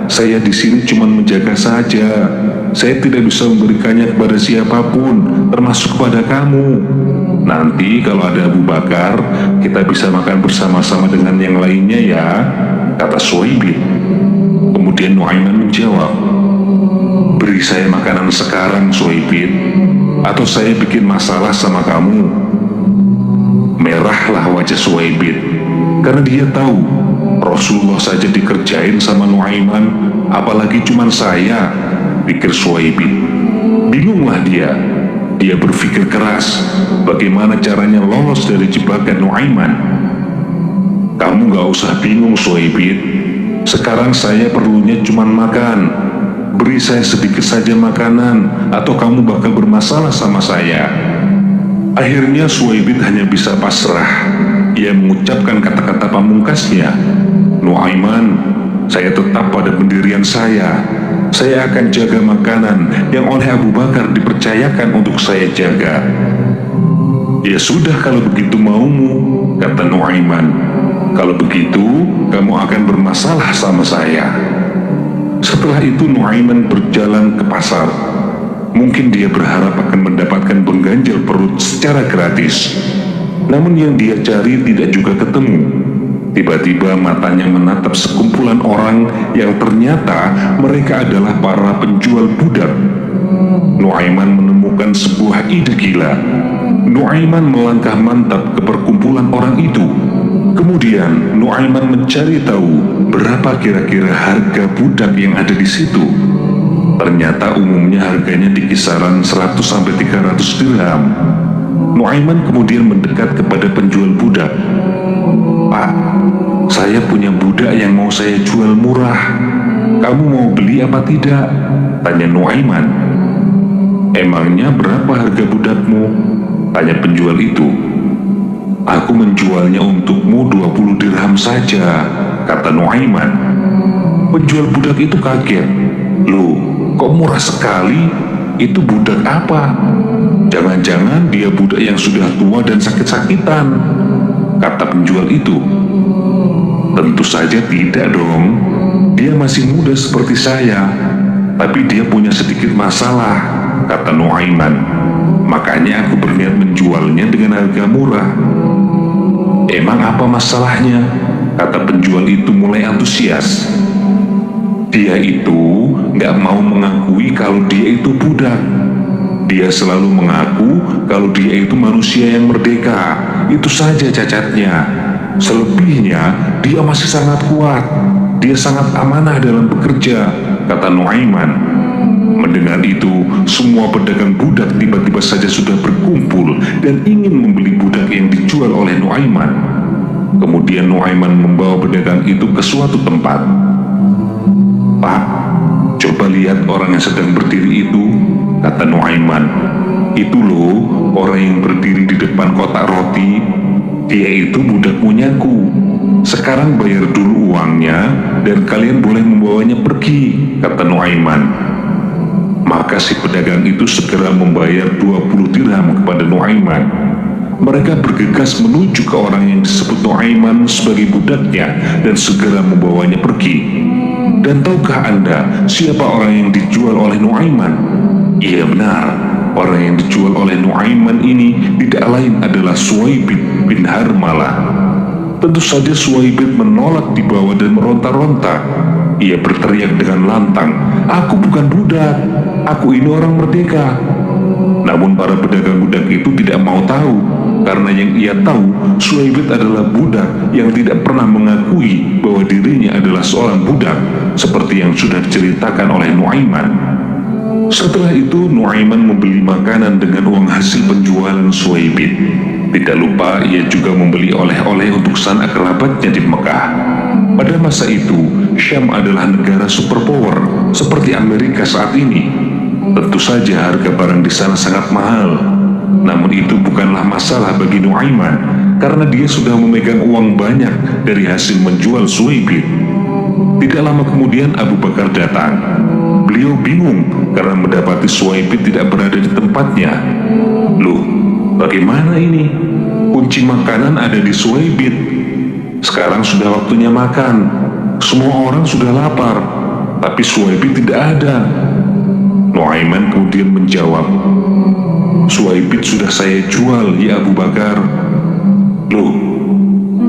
Saya di sini cuma menjaga saja. Saya tidak bisa memberikannya kepada siapapun, termasuk kepada kamu. Nanti kalau ada Abu Bakar, kita bisa makan bersama-sama dengan yang lainnya ya, kata Suhaibid. Kemudian Nuaiman menjawab, beri saya makanan sekarang Suhaibid, atau saya bikin masalah sama kamu. Merahlah wajah Suhaibid, karena dia tahu Rasulullah saja dikerjain sama Nuaiman, apalagi cuman saya, pikir Suhaibid. Bingunglah dia. Dia berpikir keras, bagaimana caranya lolos dari jebakan Nuaiman. Kamu gak usah bingung Suhaibid. Sekarang saya perlunya cuman makan. Beri saya sedikit saja makanan, atau kamu bakal bermasalah sama saya. Akhirnya Suhaibid hanya bisa pasrah. Ia mengucapkan kata-kata pamungkasnya, Nuaiman, saya tetap pada pendirian saya. Saya akan jaga makanan yang oleh Abu Bakar dipercayakan untuk saya jaga. Ya sudah kalau begitu maumu, kata Nuaiman. Kalau begitu, kamu akan bermasalah sama saya. Setelah itu Nuaiman berjalan ke pasar. Mungkin dia berharap akan mendapatkan pengganjal perut secara gratis. Namun yang dia cari tidak juga ketemu. Tiba-tiba matanya menatap sekumpulan orang yang ternyata mereka adalah para penjual budak. Nuaiman menemukan sebuah ide gila. Nuaiman melangkah mantap ke perkumpulan orang itu. Kemudian Nuaiman mencari tahu berapa kira-kira harga budak yang ada di situ. Ternyata umumnya harganya di kisaran 100-300 dirham. Nuaiman kemudian mendekat kepada penjual budak. Pak, saya punya budak yang mau saya jual murah. Kamu mau beli apa tidak? Tanya Nuaiman. Emangnya berapa harga budakmu? Tanya penjual itu. Aku menjualnya untukmu 20 dirham saja, kata Nuaiman. Penjual budak itu kaget. Loh, kok murah sekali? Itu budak apa? Jangan-jangan dia budak yang sudah tua dan sakit-sakitan, kata penjual itu. Tentu saja tidak dong. Dia masih muda seperti saya, tapi dia punya sedikit masalah, kata Nuaiman. Makanya aku berniat menjualnya dengan harga murah. Emang apa masalahnya? Kata penjual itu mulai antusias. Dia itu gak mau mengakui kalau dia itu budak. Dia selalu mengaku kalau dia itu manusia yang merdeka. Itu saja cacatnya. Selebihnya dia masih sangat kuat. Dia sangat amanah dalam bekerja, kata Nuaiman. Mendengar itu, semua pedagang budak tiba-tiba saja sudah berkumpul dan ingin membeli budak yang dijual oleh Nuaiman. Kemudian Nuaiman membawa pedagang itu ke suatu tempat. Pak, coba lihat orang yang sedang berdiri itu, kata Nuaiman. Itu loh, orang yang berdiri di depan kotak roti. Dia itu budak punyaku. Sekarang bayar dulu uangnya dan kalian boleh membawanya pergi, kata Nuaiman. Maka si pedagang itu segera membayar 20 dirham kepada Nuaiman. Mereka bergegas menuju ke orang yang disebut Nuaiman sebagai budaknya dan segera membawanya pergi. Dan tahukah Anda siapa orang yang dijual oleh Nuaiman? Iya benar, orang yang dijual oleh Nuaiman ini tidak lain adalah Suhaibid bin Harmalah. Tentu saja Suhaibid menolak dibawa dan meronta-ronta. Ia berteriak dengan lantang, aku bukan budak, aku ini orang merdeka. Namun para pedagang budak itu tidak mau tahu, karena yang ia tahu Suhaibid adalah budak yang tidak pernah mengakui bahwa dirinya adalah seorang budak, seperti yang sudah diceritakan oleh Nuaiman. Setelah itu Nuaiman membeli makanan dengan uang hasil penjualan Suhaibid. Tidak lupa ia juga membeli oleh-oleh untuk sanak kerabatnya di Mekah. Pada masa itu, Syam adalah negara superpower seperti Amerika saat ini. Tentu saja harga barang di sana sangat mahal. Namun itu bukanlah masalah bagi Nuaiman, karena dia sudah memegang uang banyak dari hasil menjual Suhaibid. Tidak lama kemudian Abu Bakar datang. Beliau bingung karena mendapati Suhaibid tidak berada di tempatnya. Loh, bagaimana ini? Kunci makanan ada di Suhaibid. Sekarang sudah waktunya makan. Semua orang sudah lapar, tapi Suhaibit tidak ada. Nuaiman kemudian menjawab, Suhaibit sudah saya jual, ya Abu Bakar. Loh,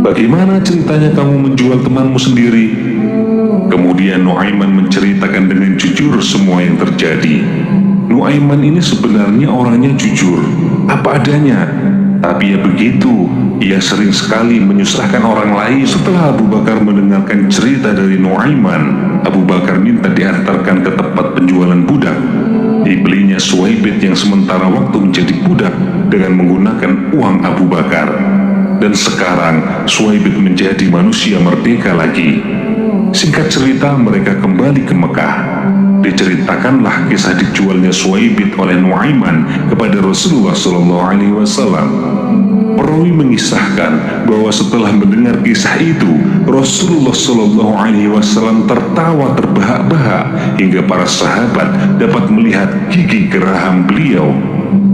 bagaimana ceritanya kamu menjual temanmu sendiri? Kemudian Nuaiman menceritakan dengan jujur semua yang terjadi. Nuaiman ini sebenarnya orangnya jujur, apa adanya. Tapi ya begitu, ia sering sekali menyusahkan orang lain. Setelah Abu Bakar mendengarkan cerita dari Nuaiman, Abu Bakar minta diantarkan ke tempat penjualan budak. Dibelinya Suhaibit yang sementara waktu menjadi budak dengan menggunakan uang Abu Bakar. Dan sekarang Suhaibit menjadi manusia merdeka lagi. Singkat cerita, mereka kembali ke Mekah. Diceritakanlah kisah dijualnya Suhaibit oleh Nuaiman kepada Rasulullah SAW. Perawi mengisahkan bahwa setelah mendengar kisah itu, Rasulullah SAW tertawa terbahak-bahak hingga para sahabat dapat melihat gigi geraham beliau.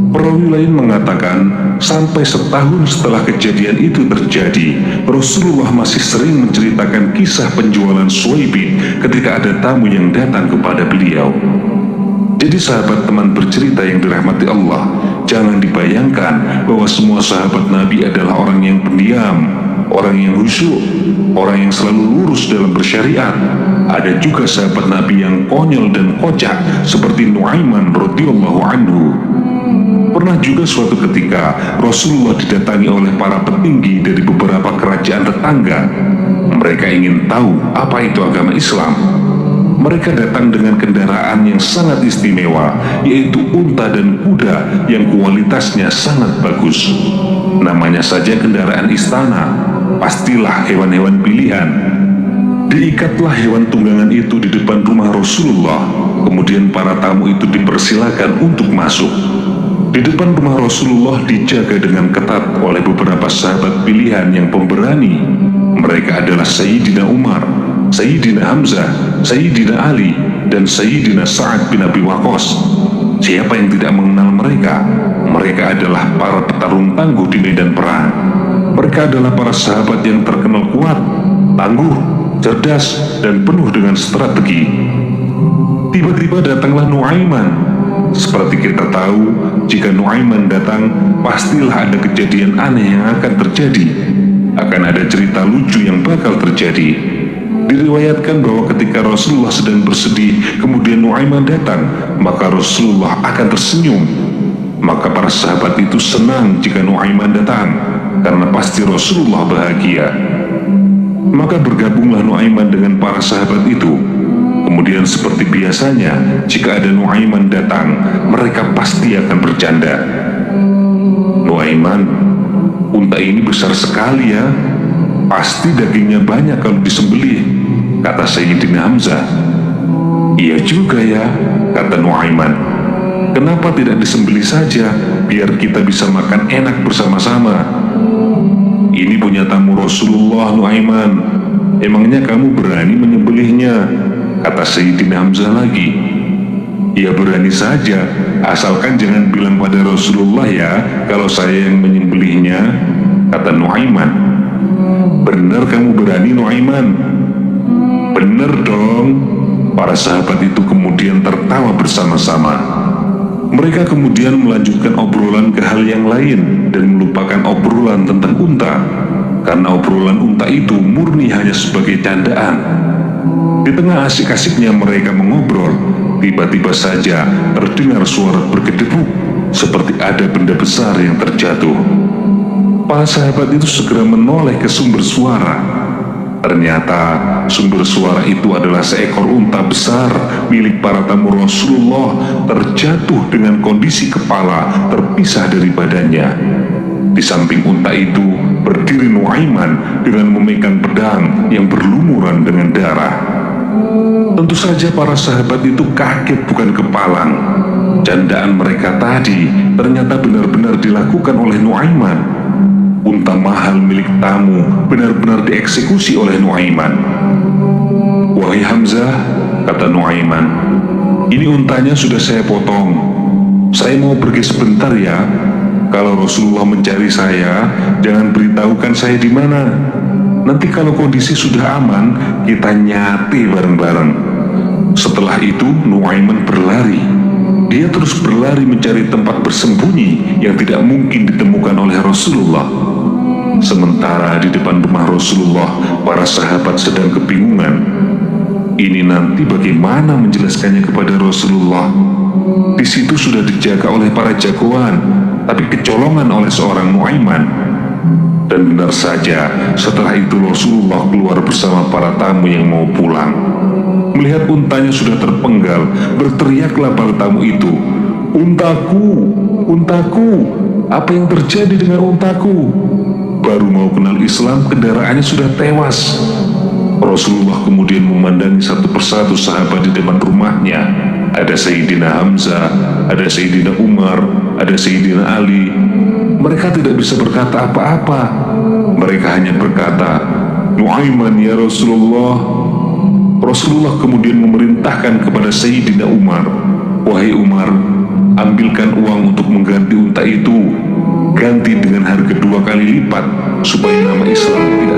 Perawi lain mengatakan, sampai setahun setelah kejadian itu terjadi, Rasulullah masih sering menceritakan kisah penjualan Suhaibit ketika ada tamu yang datang kepada beliau. Jadi sahabat teman bercerita yang dirahmati Allah, jangan dibayangkan bahwa semua sahabat Nabi adalah orang yang pendiam, orang yang khusyuk, orang yang selalu lurus dalam bersyariat. Ada juga sahabat Nabi yang konyol dan kocak seperti Nuaiman radhiyallahu anhu. Pernah juga suatu ketika Rasulullah didatangi oleh para petinggi dari beberapa kerajaan tetangga. Mereka ingin tahu apa itu agama Islam. Mereka datang dengan kendaraan yang sangat istimewa, yaitu unta dan kuda yang kualitasnya sangat bagus. Namanya saja kendaraan istana, pastilah hewan-hewan pilihan. Diikatlah hewan tunggangan itu di depan rumah Rasulullah. Kemudian para tamu itu dipersilakan untuk masuk. Di depan rumah Rasulullah dijaga dengan ketat oleh beberapa sahabat pilihan yang pemberani. Mereka adalah Sayyidina Umar, Sayyidina Hamzah, Sayyidina Ali, dan Sayyidina Sa'ad bin Abi Waqqas. Siapa yang tidak mengenal mereka? Mereka adalah para petarung tangguh di medan perang. Mereka adalah para sahabat yang terkenal kuat, tangguh, cerdas, dan penuh dengan strategi. Tiba-tiba datanglah Nuaiman. Seperti kita tahu, jika Nuaiman datang, pastilah ada kejadian aneh yang akan terjadi. Akan ada cerita lucu yang bakal terjadi. Diriwayatkan bahwa ketika Rasulullah sedang bersedih, kemudian Nuaiman datang, maka Rasulullah akan tersenyum. Maka para sahabat itu senang jika Nuaiman datang, karena pasti Rasulullah bahagia. Maka bergabunglah Nuaiman dengan para sahabat itu. Kemudian seperti biasanya, jika ada Nuaiman datang, mereka pasti akan bercanda. Nuaiman, unta ini besar sekali ya. Pasti dagingnya banyak kalau disembelih, kata Sayyidina Hamzah. Iya juga ya, kata Nuaiman. Kenapa tidak disembelih saja, biar kita bisa makan enak bersama-sama? Ini punya tamu Rasulullah, Nuaiman. Emangnya kamu berani menyembelihnya? Kata Sayyidina Hamzah lagi. Ya berani saja, asalkan jangan bilang pada Rasulullah ya kalau saya yang menyembelihnya, kata Nuaiman. Benar kamu berani, Nuaiman? Benar dong. Para sahabat itu kemudian tertawa bersama-sama. Mereka kemudian melanjutkan obrolan ke hal yang lain dan melupakan obrolan tentang unta, karena obrolan unta itu murni hanya sebagai candaan. Di tengah asik-asiknya mereka mengobrol, tiba-tiba saja terdengar suara bergedebuk, seperti ada benda besar yang terjatuh. Para sahabat itu segera menoleh ke sumber suara. Ternyata sumber suara itu adalah seekor unta besar milik para tamu Rasulullah, terjatuh dengan kondisi kepala terpisah dari badannya. Di samping unta itu berdiri Nuaiman dengan memegang pedang yang berlumuran dengan darah. Tentu saja para sahabat itu kaget bukan kepalang. Candaan mereka tadi ternyata benar-benar dilakukan oleh Nuaiman. Unta mahal milik tamu benar-benar dieksekusi oleh Nuaiman. Wahai Hamzah, kata Nuaiman, ini untanya sudah saya potong. Saya mau pergi sebentar ya. Kalau Rasulullah mencari saya, jangan beritahukan saya di mana. Nanti kalau kondisi sudah aman, kita nyate bareng-bareng. Setelah itu Nuaiman berlari. Dia terus berlari mencari tempat bersembunyi yang tidak mungkin ditemukan oleh Rasulullah. Sementara di depan rumah Rasulullah, para sahabat sedang kebingungan. Ini nanti bagaimana menjelaskannya kepada Rasulullah? Di situ sudah dijaga oleh para jagoan, tapi kecolongan oleh seorang Nuaiman. Dan benar saja, setelah itu Rasulullah keluar bersama para tamu yang mau pulang. Melihat untanya sudah terpenggal, berteriaklah para tamu itu, "Untaku, untaku, apa yang terjadi dengan untaku?" Baru mau kenal Islam, kendaraannya sudah tewas. Rasulullah kemudian memandangi satu persatu sahabat di depan rumahnya. Ada Sayyidina Hamzah, ada Sayyidina Umar, ada Sayyidina Ali. Mereka tidak bisa berkata apa-apa. Mereka hanya berkata, "Nuaiman ya Rasulullah." Rasulullah kemudian memerintahkan kepada Sayyidina Umar, "Wahai Umar, ambilkan uang untuk mengganti unta itu. Ganti dengan harga 2 kali lipat, supaya nama Islam tidak